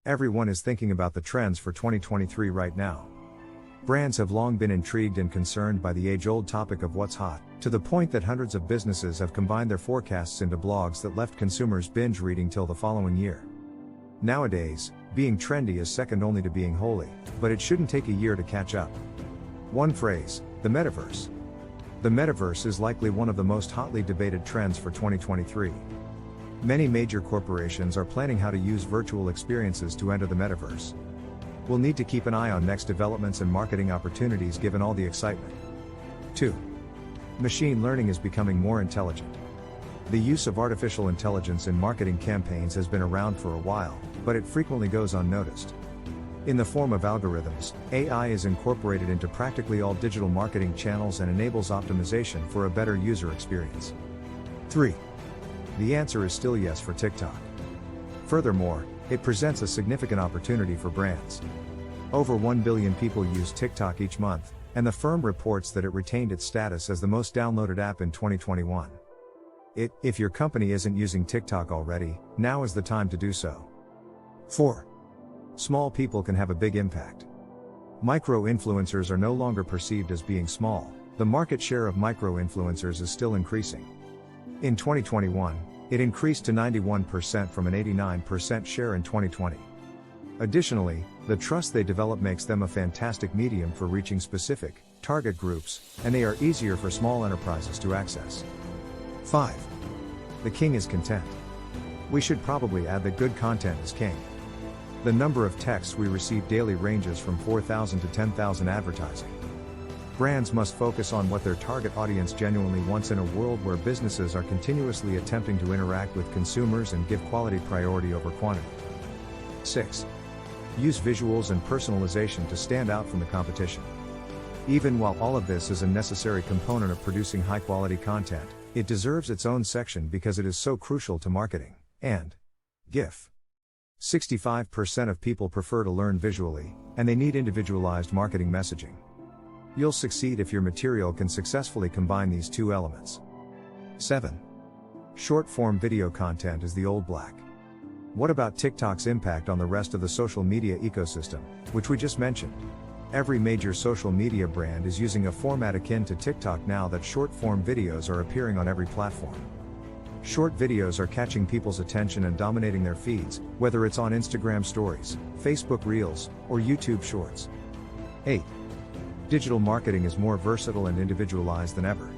Everyone is thinking about the trends for 2023 right now. Brands have long been intrigued and concerned by the age-old topic of what's hot, to the point that hundreds of businesses have combined their forecasts into blogs that left consumers binge reading till the following year. Nowadays, being trendy is second only to being holy, but it shouldn't take a year to catch up. One phrase, the metaverse. The metaverse is likely one of the most hotly debated trends for 2023. Many major corporations are planning how to use virtual experiences to enter the metaverse. We'll need to keep an eye on next developments and marketing opportunities given all the excitement. 2. Machine learning is becoming more intelligent. The use of artificial intelligence in marketing campaigns has been around for a while, but it frequently goes unnoticed. In the form of algorithms, AI is incorporated into practically all digital marketing channels and enables optimization for a better user experience. 3. The answer is still yes for TikTok. Furthermore, it presents a significant opportunity for brands. Over 1 billion people use TikTok each month, and the firm reports that it retained its status as the most downloaded app in 2021. If your company isn't using TikTok already, now is the time to do so. 4. Small people can have a big impact. Micro-influencers are no longer perceived as being small. The market share of micro-influencers is still increasing. In 2021, it increased to 91% from an 89% share in 2020. Additionally, the trust they develop makes them a fantastic medium for reaching specific, target groups, and they are easier for small enterprises to access. 5. The king is content. We should probably add that good content is king. The number of texts we receive daily ranges from 4,000 to 10,000 advertising. Brands must focus on what their target audience genuinely wants in a world where businesses are continuously attempting to interact with consumers and give quality priority over quantity. 6. Use visuals and personalization to stand out from the competition. Even while all of this is a necessary component of producing high-quality content, it deserves its own section because it is so crucial to marketing. And GIF. 65% of people prefer to learn visually, and they need individualized marketing messaging. You'll succeed if your material can successfully combine these two elements. 7. Short-form video content is the old black. What about TikTok's impact on the rest of the social media ecosystem, which we just mentioned? Every major social media brand is using a format akin to TikTok now that short-form videos are appearing on every platform. Short videos are catching people's attention and dominating their feeds, whether it's on Instagram Stories, Facebook Reels, or YouTube Shorts. 8. Digital marketing is more versatile and individualized than ever.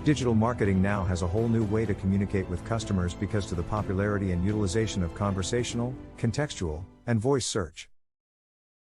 Digital marketing now has a whole new way to communicate with customers because of the popularity and utilization of conversational, contextual, and voice search.